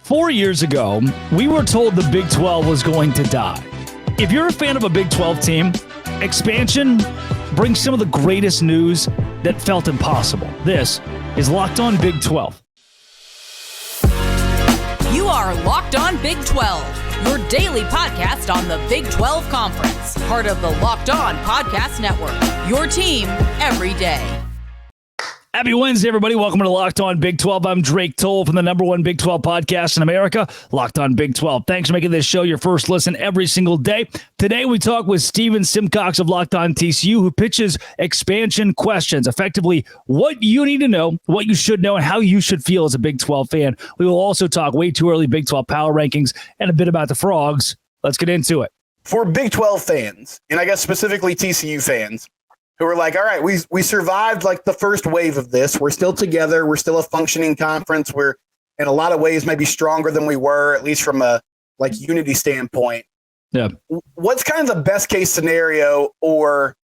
4 years ago, we were told the Big 12 was going to die. If you're a fan of a Big 12 team, expansion brings some of the greatest news that felt impossible. This is Locked On Big 12. You are Locked On Big 12, your daily podcast on the Big 12 Conference, part of the Locked On Podcast Network, your team every day. Happy Wednesday, everybody. Welcome to Locked On Big 12. I'm Drake Toll from the number one Big 12 podcast in America, Locked On Big 12. Thanks for making this show your first listen every single day. Today, we talk with Steven Simcox of Locked On TCU, who pitches expansion questions, effectively what you need to know, what you should know, and how you should feel as a Big 12 fan. We will also talk way too early Big 12 power rankings and a bit about the Frogs. Let's get into it. For Big 12 fans, and I guess specifically TCU fans, who are like, all right, we survived like the first wave of this. We're still together. We're still a functioning conference. We're in a lot of ways maybe stronger than we were, at least from a like unity standpoint. Yeah. What's kind of the best case scenario, or,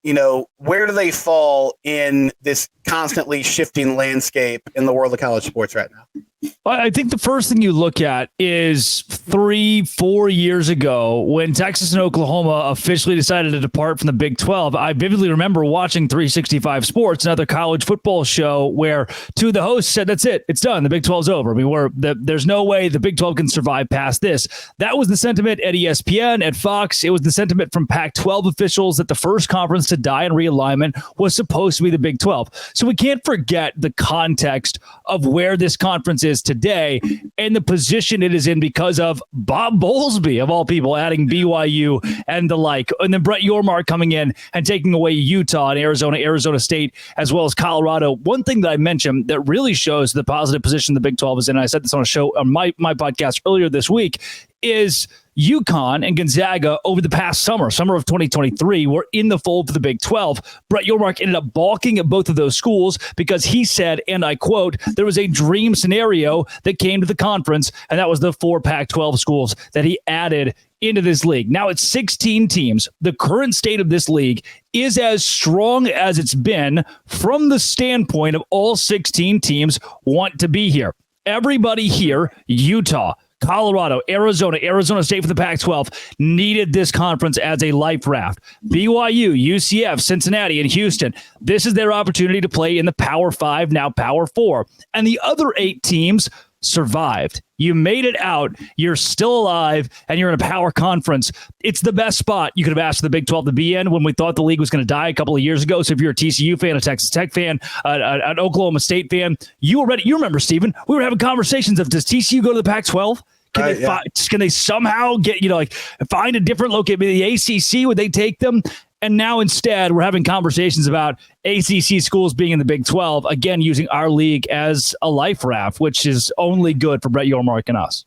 you know, where do they fall in this constantly shifting landscape in the world of college sports right now? I think the first thing you look at is 3-4 years ago when Texas and Oklahoma officially decided to depart from the Big 12. I vividly remember watching 365 Sports, another college football show, where two of the hosts said, that's it. It's done. The Big 12's over. I mean, there's no way the Big 12 can survive past this. That was the sentiment at ESPN, at Fox. It was the sentiment from Pac-12 officials that the first conference to die in realignment was supposed to be the Big 12. So we can't forget the context of where this conference is today and the position it is in because of Bob Bowlesby, of all people, adding BYU and the like. And then Brett Yormark coming in and taking away Utah and Arizona State, as well as Colorado. One thing that I mentioned that really shows the positive position the Big 12 is in, and I said this on a show on my podcast earlier this week, is UConn and Gonzaga over the past summer of 2023, were in the fold for the Big 12. Brett Yormark ended up balking at both of those schools because he said, and I quote, there was a dream scenario that came to the conference, and that was the 4 Pac-12 schools that he added into this league. Now it's 16 teams. The current state of this league is as strong as it's been from the standpoint of all 16 teams want to be here. Everybody here, Utah, Colorado, Arizona State for the Pac-12, needed this conference as a life raft. BYU, UCF, Cincinnati, and Houston, this is their opportunity to play in the Power 5, now Power 4. And the other 8 teams survived. You made it out. You're still alive, and you're in a power conference. It's the best spot you could have asked the Big 12 to be in when we thought the league was going to die a couple of years ago. So if you're a TCU fan, a Texas Tech fan, an Oklahoma State fan, you were ready. You remember, Stephen, we were having conversations of, does TCU go to the Pac-12? Can they somehow get, find a different location? The ACC, would they take them? And now instead, we're having conversations about ACC schools being in the Big 12, again, using our league as a life raft, which is only good for Brett Yormark and us.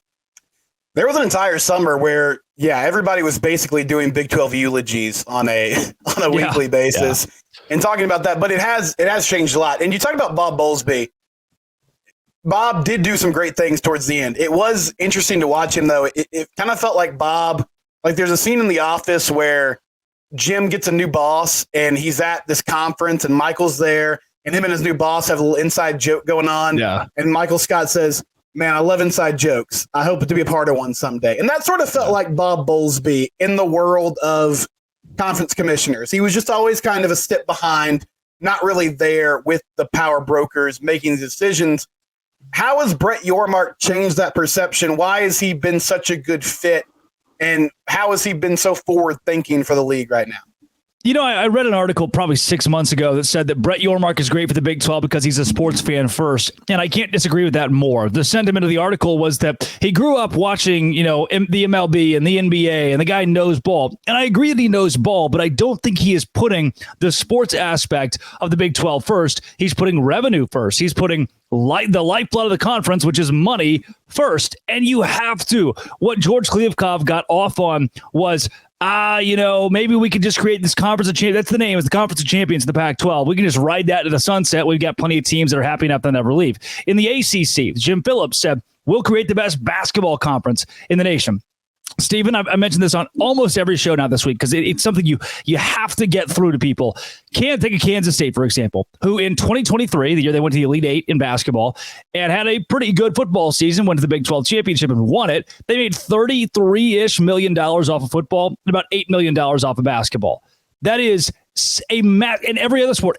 There was an entire summer where, everybody was basically doing Big 12 eulogies on a weekly basis and talking about that. But it has changed a lot. And you talk about Bob Bowlesby. Bob did do some great things towards the end. It was interesting to watch him, though. It kind of felt like Bob, like there's a scene in The Office where Jim gets a new boss and he's at this conference and Michael's there and him and his new boss have a little inside joke going on. Yeah. And Michael Scott says, man, I love inside jokes. I hope to be a part of one someday. And that sort of felt like Bob Bowlesby in the world of conference commissioners. He was just always kind of a step behind, not really there with the power brokers making decisions. How has Brett Yormark changed that perception? Why has he been such a good fit? And how has he been so forward-thinking for the league right now? I read an article probably 6 months ago that said that Brett Yormark is great for the Big 12 because he's a sports fan first. And I can't disagree with that more. The sentiment of the article was that he grew up watching, the MLB and the NBA, and the guy knows ball. And I agree that he knows ball, but I don't think he is putting the sports aspect of the Big 12 first. He's putting revenue first. He's putting the lifeblood of the conference, which is money, first. And you have to. What George Kliavkoff got off on was, maybe we could just create this conference of champions. That's the name. It's the Conference of Champions of the Pac-12. We can just ride that to the sunset. We've got plenty of teams that are happy enough to never leave. In the ACC, Jim Phillips said, we'll create the best basketball conference in the nation. Stephen, I mentioned this on almost every show now this week because it's something you have to get through to people. Can't think of Kansas State, for example, who in 2023, the year they went to the Elite Eight in basketball and had a pretty good football season, went to the Big 12 championship and won it. They made $33-ish million off of football and about $8 million off of basketball. That is in every other sport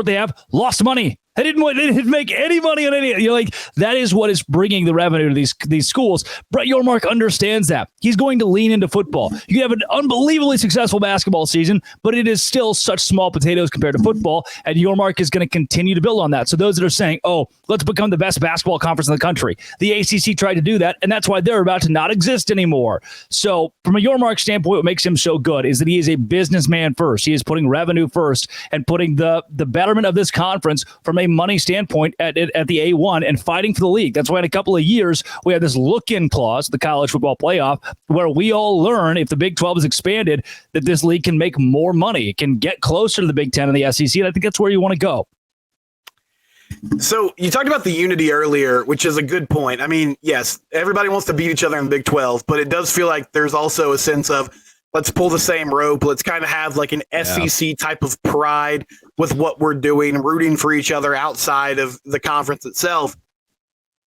they have lost money. They didn't make any money on any. You're like, that is what is bringing the revenue to these schools. Brett Yormark understands that. He's going to lean into football. You can have an unbelievably successful basketball season, but it is still such small potatoes compared to football, and Yormark is going to continue to build on that. So those that are saying, oh, let's become the best basketball conference in the country, the ACC tried to do that, and that's why they're about to not exist anymore. So from a Yormark standpoint, what makes him so good is that he is a businessman first. He is putting revenue first and putting the betterment of this conference from a money standpoint at the A1 and fighting for the league. That's why in a couple of years we have this look-in clause, the college football playoff, where we all learn if the Big 12 is expanded that this league can make more money. It can get closer to the Big 10 and the SEC, and I think that's where you want to go. So you talked about the unity earlier, which is a good point. I mean, yes, everybody wants to beat each other in the Big 12, but it does feel like there's also a sense of let's pull the same rope. Let's kind of have like an SEC type of pride with what we're doing, rooting for each other outside of the conference itself.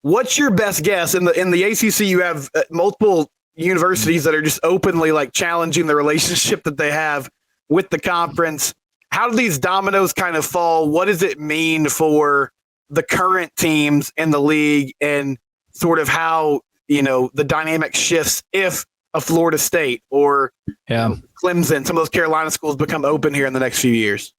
What's your best guess? In the ACC, you have multiple universities that are just openly like challenging the relationship that they have with the conference. How do these dominoes kind of fall? What does it mean for the current teams in the league and sort of how, the dynamic shifts if a Florida State or Clemson, some of those Carolina schools become open here in the next few years?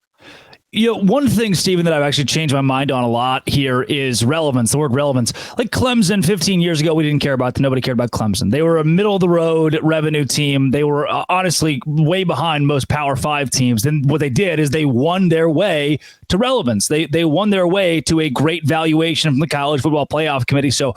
One thing, Stephen, that I've actually changed my mind on a lot here is relevance, the word relevance. Like Clemson 15 years ago, we didn't care about them. Nobody cared about Clemson. They were a middle-of-the-road revenue team. They were honestly way behind most Power 5 teams. Then what they did is they won their way to relevance. They won their way to a great valuation from the College Football Playoff Committee. So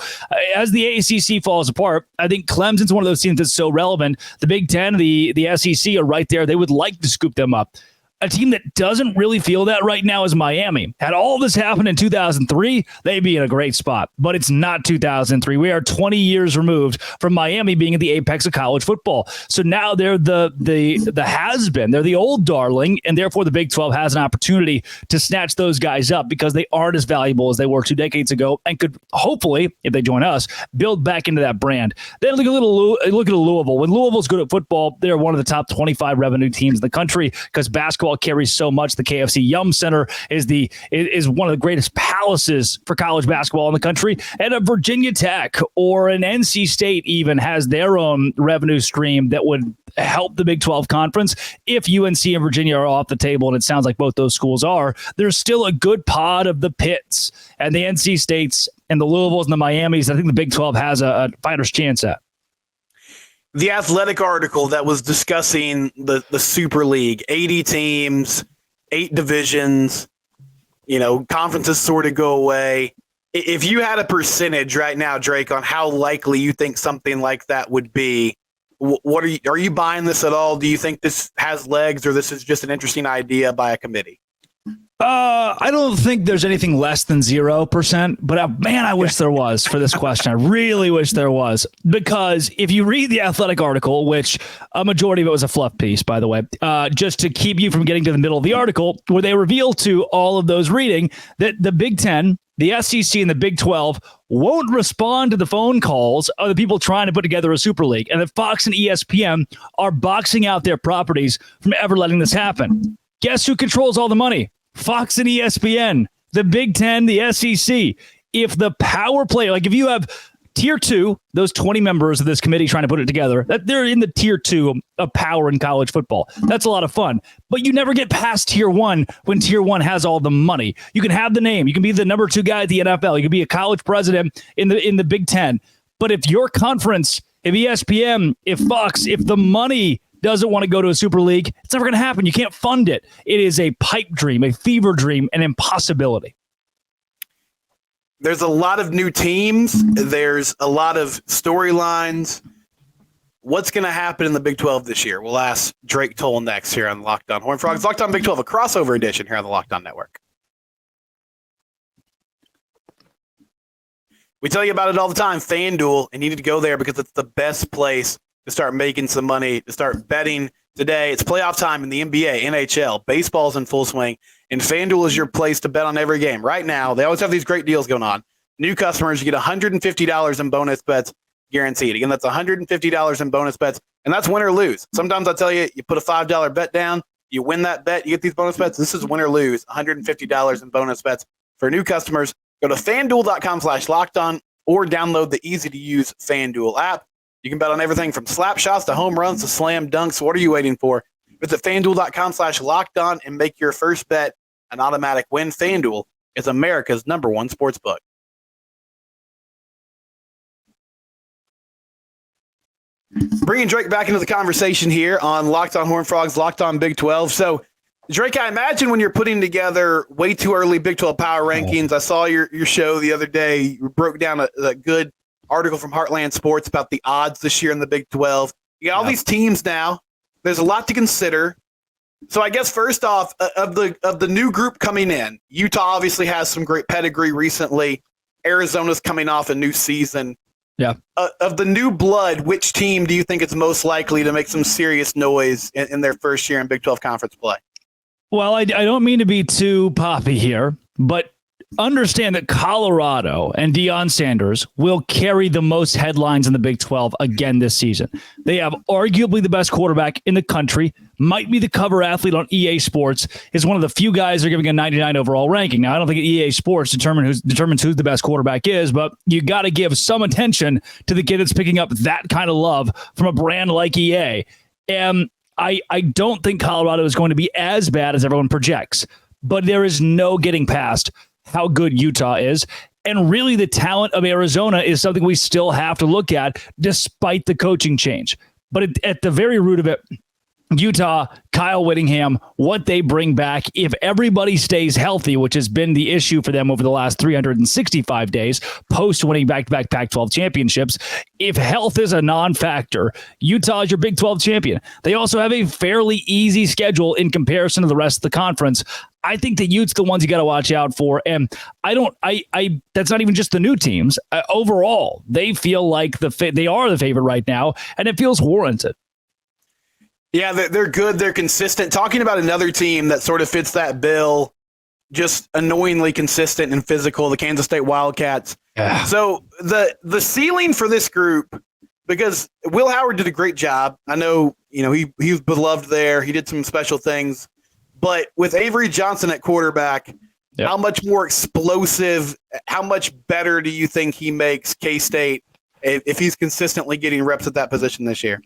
as the ACC falls apart, I think Clemson's one of those teams that's so relevant. The Big Ten, the SEC are right there. They would like to scoop them up. A team that doesn't really feel that right now is Miami. Had all this happened in 2003, they'd be in a great spot. But it's not 2003. We are 20 years removed from Miami being at the apex of college football. So now they're the has-been. They're the old darling, and therefore the Big 12 has an opportunity to snatch those guys up because they aren't as valuable as they were 2 decades ago and could hopefully, if they join us, build back into that brand. Then look at Louisville. When Louisville's good at football, they're one of the top 25 revenue teams in the country because basketball carries so much. The KFC Yum Center is one of the greatest palaces for college basketball in the country. And a Virginia Tech or an NC State even has their own revenue stream that would help the Big 12 conference. If UNC and Virginia are off the table, and it sounds like both those schools are, there's still a good pod of the Pitts and the NC States and the Louisvilles and the Miamis. I think the Big 12 has a fighter's chance at. The Athletic article that was discussing the Super League, 80 teams, 8 divisions, conferences sort of go away. If you had a percentage right now, Drake, on how likely you think something like that would be, what are you buying this at all? Do you think this has legs or this is just an interesting idea by a committee? I don't think there's anything less than 0%, but man, I wish there was for this question. I really wish there was, because if you read the Athletic article, which a majority of it was a fluff piece, by the way, just to keep you from getting to the middle of the article, where they reveal to all of those reading that the Big 10, the SEC, and the Big 12 won't respond to the phone calls of the people trying to put together a Super League, and that Fox and ESPN are boxing out their properties from ever letting this happen. Guess who controls all the money? Fox and ESPN, the Big 10, the SEC. If the power play, like if you have tier 2, those 20 members of this committee trying to put it together, that they're in the tier 2 of power in college football. That's a lot of fun. But you never get past tier 1 when tier 1 has all the money. You can have the name. You can be the number 2 guy at the NFL. You can be a college president in the Big 10. But if your conference, if ESPN, if Fox, if the money doesn't want to go to a Super League, it's never going to happen. You can't fund it. It is a pipe dream, a fever dream, an impossibility. There's a lot of new teams. There's a lot of storylines. What's going to happen in the Big 12 this year? We'll ask Drake Toll next here on Locked On Horned Frogs. Locked On Big 12, a crossover edition here on the Locked On Network. We tell you about it all the time, FanDuel, and you need to go there because it's the best place to start making some money, to start betting today. It's playoff time in the NBA, NHL, baseball's in full swing, and FanDuel is your place to bet on every game. Right now, they always have these great deals going on. New customers, you get $150 in bonus bets guaranteed. Again, that's $150 in bonus bets, and that's win or lose. Sometimes I'll tell you, you put a $5 bet down, you win that bet, you get these bonus bets. This is win or lose, $150 in bonus bets for new customers. Go to FanDuel.com/lockedon or download the easy-to-use FanDuel app. You can bet on everything from slap shots to home runs to slam dunks. What are you waiting for? Visit FanDuel.com/lockedon and make your first bet an automatic win. FanDuel is America's #1 sportsbook. Bringing Drake back into the conversation here on Locked On Horned Frogs, Locked On Big 12. So, Drake, I imagine when you're putting together way too early Big 12 power rankings, I saw your show the other day. You broke down a good article from Heartland Sports about the odds this year in the Big 12. You got all these teams now. There's a lot to consider. So I guess first off, of the new group coming in, Utah obviously has some great pedigree recently. Arizona's coming off a new season. Yeah. Of the new blood, which team do you think is most likely to make some serious noise in their first year in Big 12 conference play? Well, I don't mean to be too poppy here, but understand that Colorado and Deion Sanders will carry the most headlines in the Big 12 again this season. They have arguably the best quarterback in the country, might be the cover athlete on EA Sports, is one of the few guys they're giving a 99 overall ranking. Now, I don't think EA Sports determines who the best quarterback is, but you got to give some attention to the kid that's picking up that kind of love from a brand like EA. And I don't think Colorado is going to be as bad as everyone projects, but there is no getting past how good Utah is. And really the talent of Arizona is something we still have to look at despite the coaching change. But at the very root of it, Utah, Kyle Whittingham, what they bring back, if everybody stays healthy, which has been the issue for them over the last 365 days, post-winning back-to-back Pac-12 championships, if health is a non-factor, Utah is your Big 12 champion. They also have a fairly easy schedule in comparison to the rest of the conference. I think the Utes the ones you got to watch out for. And that's not even just the new teams. Overall, they feel like they are the favorite right now, and it feels warranted. Yeah, they're good. They're consistent. Talking about another team that sort of fits that bill, just annoyingly consistent and physical, the Kansas State Wildcats. Yeah. So the ceiling for this group, because Will Howard did a great job. I know, he was beloved there. He did some special things. But with Avery Johnson at quarterback, How much more explosive, how much better do you think he makes K-State if he's consistently getting reps at that position this year?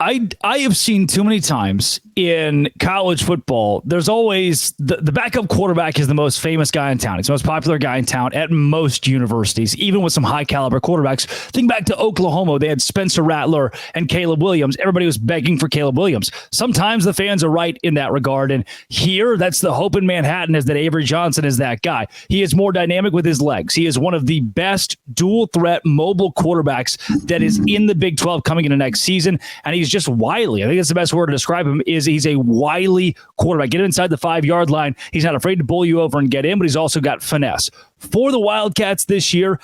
I have seen too many times in college football, there's always the backup quarterback is the most famous guy in town. He's the most popular guy in town at most universities, even with some high caliber quarterbacks. Think back to Oklahoma. They had Spencer Rattler and Caleb Williams. Everybody was begging for Caleb Williams. Sometimes the fans are right in that regard. And here, that's the hope in Manhattan, is that Avery Johnson is that guy. He is more dynamic with his legs. He is one of the best dual threat mobile quarterbacks that is in the Big 12 coming into next season. And he's just wily. I think that's the best word to describe him, is he's a wily quarterback. Get him inside the 5-yard line. He's not afraid to bowl you over and get in, but he's also got finesse. For the Wildcats this year,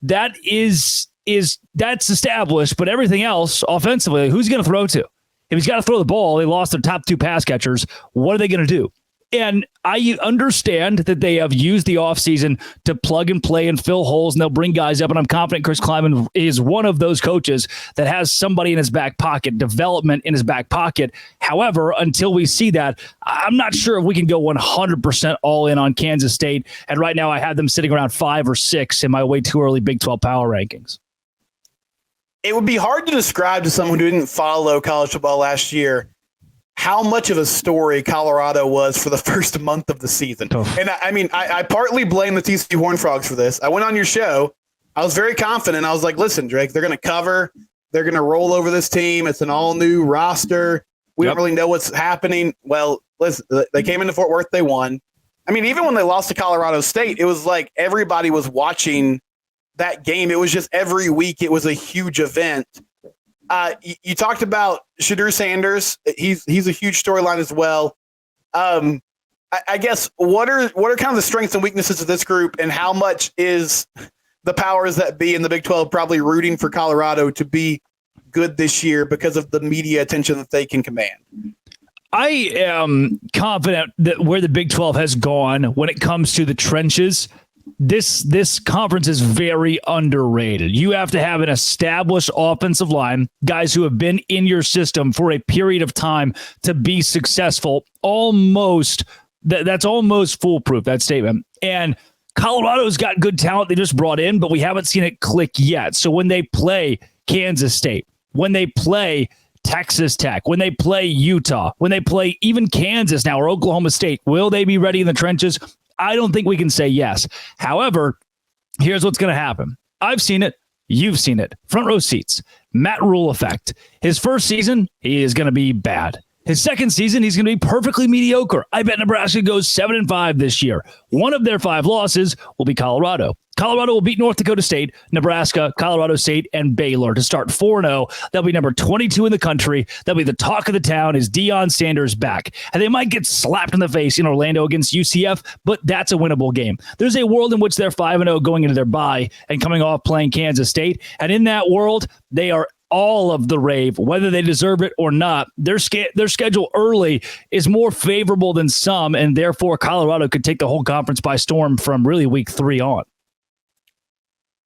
that's established, but everything else offensively, who's going to throw to? If he's got to throw the ball, they lost their top 2 pass catchers. What are they going to do? And I understand that they have used the offseason to plug and play and fill holes, and they'll bring guys up. And I'm confident Chris Kleiman is one of those coaches that has somebody in his back pocket, development in his back pocket. However, until we see that, I'm not sure if we can go 100% all in on Kansas State. And right now I have them sitting around 5 or 6 in my way too early Big 12 power rankings. It would be hard to describe to someone who didn't follow college football last year how much of a story Colorado was for the first month of the season. Oh. And I partly blame the TCU Horned Frogs for this. I went on your show. I was very confident. I was like, listen, Drake, they're going to cover. They're going to roll over this team. It's an all new roster. We don't really know what's happening. Well, listen, they came into Fort Worth. They won. I mean, even when they lost to Colorado State, it was like everybody was watching that game. It was just every week. It was a huge event. You talked about Shedeur Sanders. He's a huge storyline as well. I guess what are kind of the strengths and weaknesses of this group, and how much is the powers that be in the Big 12 probably rooting for Colorado to be good this year because of the media attention that they can command? I am confident that where the Big 12 has gone when it comes to the trenches, this conference is very underrated. You have to have an established offensive line, guys who have been in your system for a period of time to be successful. That's almost foolproof, that statement. And Colorado's got good talent they just brought in, but we haven't seen it click yet. So when they play Kansas State, when they play Texas Tech, when they play Utah, when they play even Kansas now or Oklahoma State, will they be ready in the trenches? I don't think we can say yes. However, here's what's going to happen. I've seen it. You've seen it. Front row seats. Matt Rule effect. His first season, he is going to be bad. His second season, he's going to be perfectly mediocre. I bet Nebraska goes 7-5 this year. One of their 5 losses will be Colorado. Colorado will beat North Dakota State, Nebraska, Colorado State, and Baylor to start 4-0. They'll be number 22 in the country. They'll be the talk of the town. Is Deion Sanders back? And they might get slapped in the face in Orlando against UCF, but that's a winnable game. There's a world in which they're 5-0 going into their bye and coming off playing Kansas State. And in that world, they are all of the rave, whether they deserve it or not. Their schedule early is more favorable than some, and therefore Colorado could take the whole conference by storm from really week 3 on.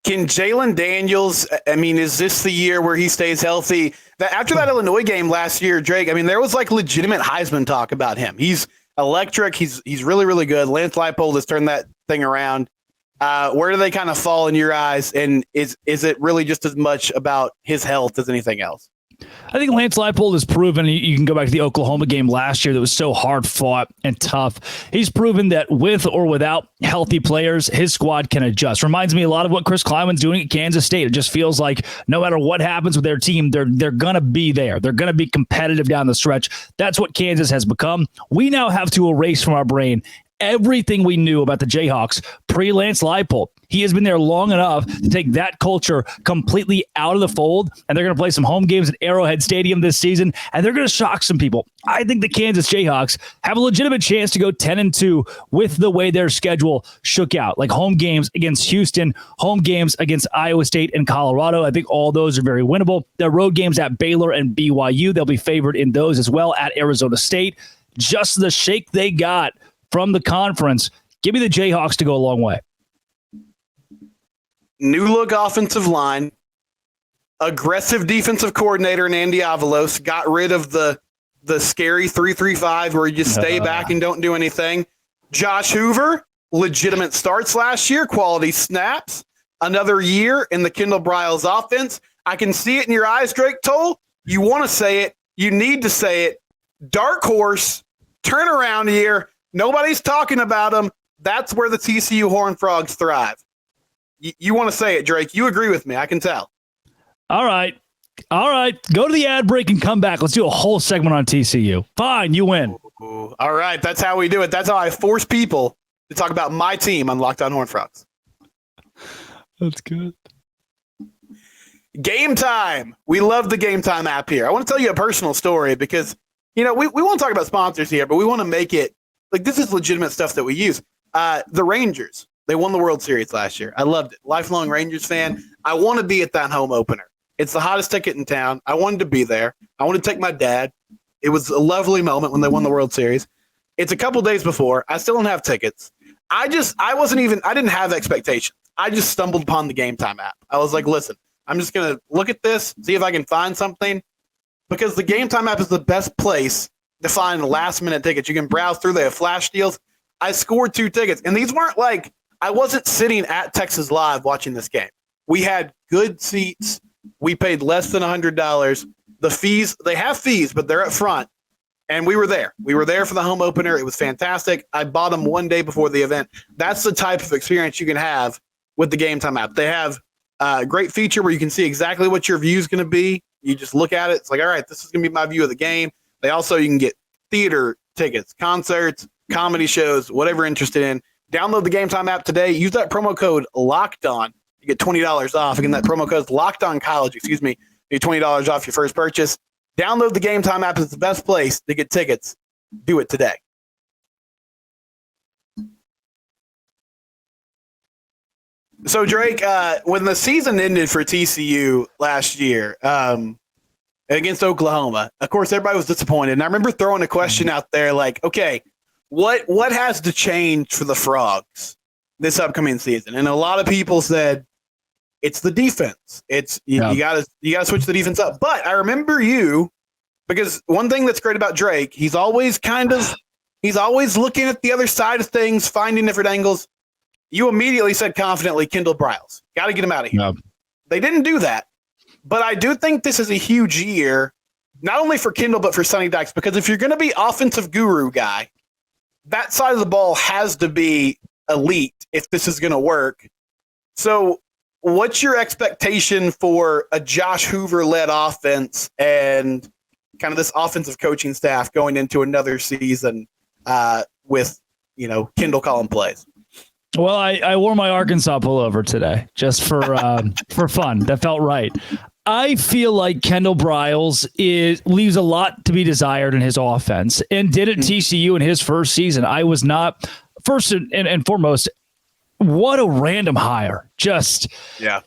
Can Jalen Daniels, is this the year where he stays healthy? After that Illinois game last year, Drake, there was like legitimate Heisman talk about him. He's electric. He's really, really good. Lance Leipold has turned that thing around. Where do they kind of fall in your eyes? And is it really just as much about his health as anything else? I think Lance Leipold has proven, you can go back to the Oklahoma game last year that was so hard fought and tough. He's proven that with or without healthy players, his squad can adjust. Reminds me a lot of what Chris Kleiman's doing at Kansas State. It just feels like no matter what happens with their team, they're going to be there. They're going to be competitive down the stretch. That's what Kansas has become. We now have to erase from our brain everything we knew about the Jayhawks pre-Lance Leipold. He has been there long enough to take that culture completely out of the fold, and they're going to play some home games at Arrowhead Stadium this season, and they're going to shock some people. I think the Kansas Jayhawks have a legitimate chance to go 10-2 with the way their schedule shook out, like home games against Houston, home games against Iowa State and Colorado. I think all those are very winnable. Their road games at Baylor and BYU, they'll be favored in those as well at Arizona State. Just the shake they got from the conference. Give me the Jayhawks to go a long way. New look offensive line, aggressive defensive coordinator in Andy Avalos, got rid of the scary 3-3-5 where you just stay back and don't do anything. Josh Hoover, legitimate starts last year, quality snaps, another year in the Kendall Briles offense. I can see it in your eyes, Drake Toll. You want to say it. You need to say it. Dark horse, turnaround year. Nobody's talking about them. That's where the TCU Horned Frogs thrive. You want to say it, Drake. You agree with me. I can tell. All right. Go to the ad break and come back. Let's do a whole segment on TCU. Fine. You win. Ooh. All right. That's how we do it. That's how I force people to talk about my team on Locked On Horned Frogs. That's good. Game Time. We love the Game Time app here. I want to tell you a personal story because, we want to talk about sponsors here, but we want to make it like this is legitimate stuff that we use. The Rangers. They won the World Series last year. I loved it. Lifelong Rangers fan. I want to be at that home opener. It's the hottest ticket in town. I wanted to be there. I wanted to take my dad. It was a lovely moment when they won the World Series. It's a couple days before. I still don't have tickets. I didn't have expectations. I just stumbled upon the Game Time app. I was like, listen, I'm just going to look at this, see if I can find something, because the Game Time app is the best place to find last minute tickets. You can browse through. They have flash deals. I scored 2 tickets, and these weren't like, I wasn't sitting at Texas Live watching this game. We had good seats. We paid less than $100. The fees, they have fees, but they're up front. And we were there. We were there for the home opener. It was fantastic. I bought them one day before the event. That's the type of experience you can have with the Game Time app. They have a great feature where you can see exactly what your view is going to be. You just look at it. It's like, all right, this is going to be my view of the game. You can get theater tickets, concerts, comedy shows, whatever you're interested in. Download the Game Time app today. Use that promo code LOCKEDON. You get $20 off. Again, that promo code is LOCKEDONCollege. You get $20 off your first purchase. Download the Game Time app. It's the best place to get tickets. Do it today. So, Drake, when the season ended for TCU last year, against Oklahoma. Of course, everybody was disappointed. And I remember throwing a question out there like, okay, what has to change for the Frogs this upcoming season? And a lot of people said it's the defense. It's you gotta switch the defense up. But I remember you, because one thing that's great about Drake, he's always looking at the other side of things, finding different angles. You immediately said confidently, Kendall Briles. Got to get him out of here. Yep. They didn't do that. But I do think this is a huge year, not only for Kendall, but for Sonny Dykes, because if you're going to be offensive guru guy, that side of the ball has to be elite if this is going to work. So what's your expectation for a Josh Hoover-led offense and kind of this offensive coaching staff going into another season with, Kendall calling plays? Well, I wore my Arkansas pullover today just for fun. That felt right. I feel like Kendall Briles leaves a lot to be desired in his offense and did at TCU in his first season. I was not first and foremost. What a random hire. Just the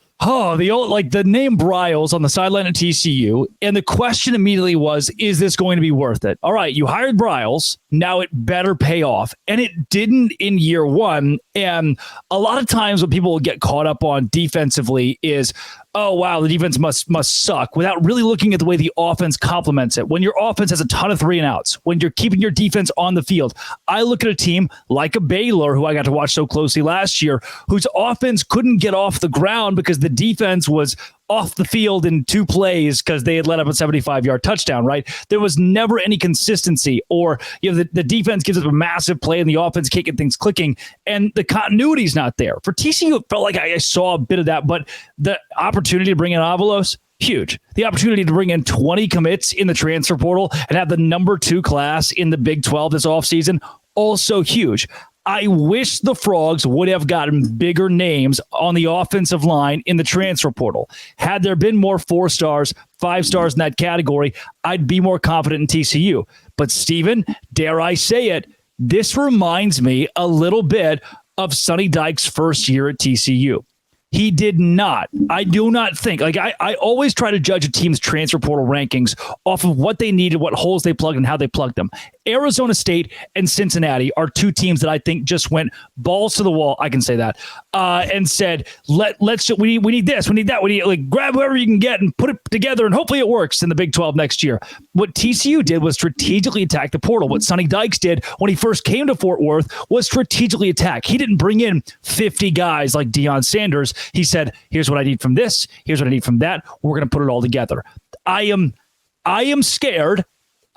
name Briles on the sideline at TCU. And the question immediately was, is this going to be worth it? All right, you hired Briles. Now it better pay off. And it didn't in year one. And a lot of times what people will get caught up on defensively is, oh, wow, the defense must suck, without really looking at the way the offense complements it. When your offense has a ton of 3-and-outs, when you're keeping your defense on the field, I look at a team like a Baylor, who I got to watch so closely last year, whose offense couldn't get off the ground because the defense was off the field in 2 plays because they had let up a 75-yard touchdown, right? There was never any consistency, or the defense gives up a massive play and the offense can't get things clicking, and the continuity is not there. For TCU, it felt like I saw a bit of that, but the opportunity to bring in Avalos, huge. The opportunity to bring in 20 commits in the transfer portal and have the number 2 class in the Big 12 this offseason, also huge. I wish the Frogs would have gotten bigger names on the offensive line in the transfer portal. Had there been more 4 stars, 5 stars in that category, I'd be more confident in TCU. But Steven, dare I say it, this reminds me a little bit of Sonny Dykes' first year at TCU. He did not. I do not think. I always try to judge a team's transfer portal rankings off of what they needed, what holes they plugged, and how they plugged them. Arizona State and Cincinnati are 2 teams that I think just went balls to the wall. I can say that, and said, we need this, we need that, we need grab whoever you can get and put it together, and hopefully it works in the Big 12 next year. What TCU did was strategically attack the portal. What Sonny Dykes did when he first came to Fort Worth was strategically attack. He didn't bring in 50 guys like Deion Sanders. He said, here's what I need from this, here's what I need from that. We're going to put it all together. I am scared.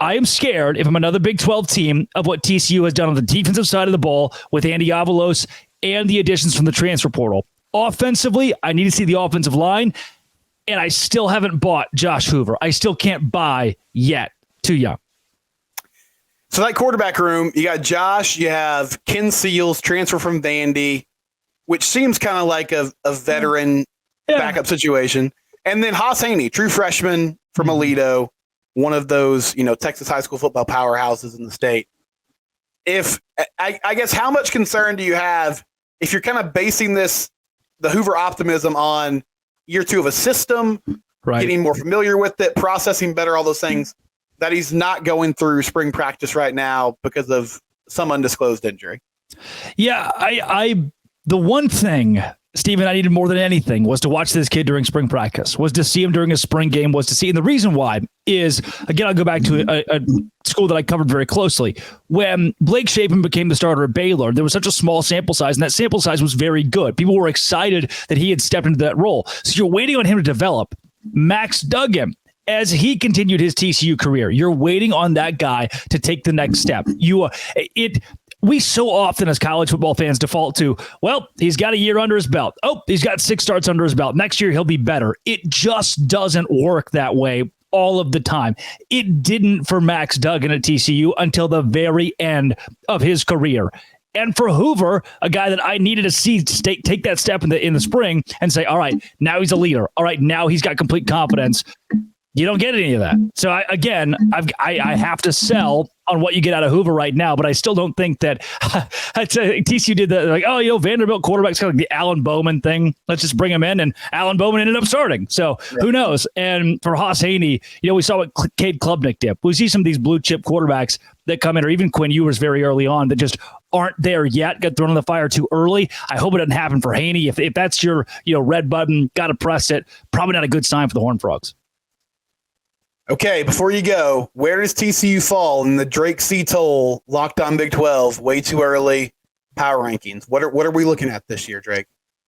If I'm another Big 12 team of what TCU has done on the defensive side of the ball with Andy Avalos and the additions from the transfer portal. Offensively, I need to see the offensive line, and I still haven't bought Josh Hoover. I still can't buy yet. Too young. So that quarterback room, you got Josh, you have Ken Seals, transfer from Vandy, which seems kind of like a veteran backup situation. And then Haas Haney, true freshman from Aledo, one of those, Texas high school football powerhouses in the state. I guess, how much concern do you have if you're kind of basing the Hoover optimism on year 2 of a system, right, getting more familiar with it, processing better, all those things, that he's not going through spring practice right now because of some undisclosed injury? Yeah, the one thing, Steven, I needed more than anything was to watch this kid during spring practice, was to see him during a spring game, was to see. And the reason why is, again, I'll go back to a school that I covered very closely. When Blake Shapen became the starter at Baylor, there was such a small sample size, and that sample size was very good. People were excited that he had stepped into that role. So you're waiting on him to develop. Max Duggan, as he continued his TCU career, you're waiting on that guy to take the next step. We so often as college football fans default to, well, he's got a year under his belt. Oh, he's got 6 starts under his belt. Next year, he'll be better. It just doesn't work that way all of the time. It didn't for Max Duggan at TCU until the very end of his career. And for Hoover, a guy that I needed to see take that step in the spring and say, all right, now he's a leader. All right, now he's got complete confidence. You don't get any of that. So I have to sell on what you get out of Hoover right now, but I still don't think that TCU did the Vanderbilt quarterback's kind of like the Alan Bowman thing. Let's just bring him in, and Alan Bowman ended up starting. So who knows? And for Haas Haney, we saw what Cade Klubnik did. We see some of these blue chip quarterbacks that come in, or even Quinn Ewers very early on, that just aren't there yet, got thrown in the fire too early. I hope it doesn't happen for Haney. If that's your red button, got to press it. Probably not a good sign for the Horned Frogs. Okay, before you go, where does TCU fall in the Drake C. Toll Locked On Big 12 way too early power rankings? What are we looking at this year, Drake?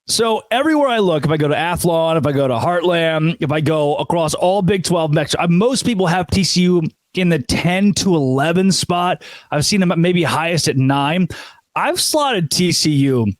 So everywhere I look, if I go to Athlon, if I go to Heartland, if I go across all Big 12 metrics, most people have TCU in the 10 to 11 spot. I've seen them maybe highest at 9. I've slotted TCU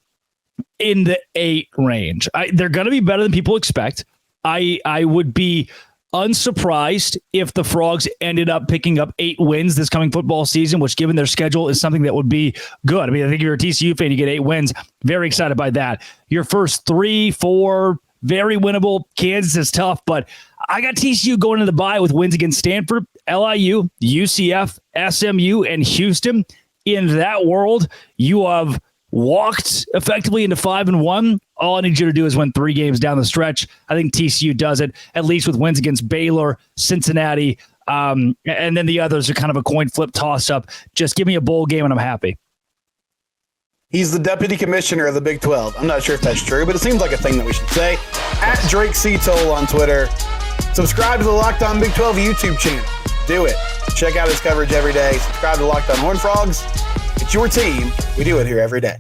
in the 8 range. They're going to be better than people expect. I would be unsurprised if the Frogs ended up picking up 8 wins this coming football season, which given their schedule is something that would be good. I mean, I think if you're a TCU fan, you get 8 wins. Very excited by that. Your first 3, 4, very winnable. Kansas is tough, but I got TCU going into the bye with wins against Stanford, LIU, UCF, SMU, and Houston. In that world, you have walked effectively into 5-1. All I need you to do is win 3 games down the stretch. I think TCU does it, at least with wins against Baylor, Cincinnati, and then the others are kind of a coin flip toss-up. Just give me a bowl game and I'm happy. He's the deputy commissioner of the Big 12. I'm not sure if that's true, but it seems like a thing that we should say. At Drake C. Toll on Twitter. Subscribe to the Locked On Big 12 YouTube channel. Do it. Check out his coverage every day. Subscribe to Locked On Horned Frogs. It's your team. We do it here every day.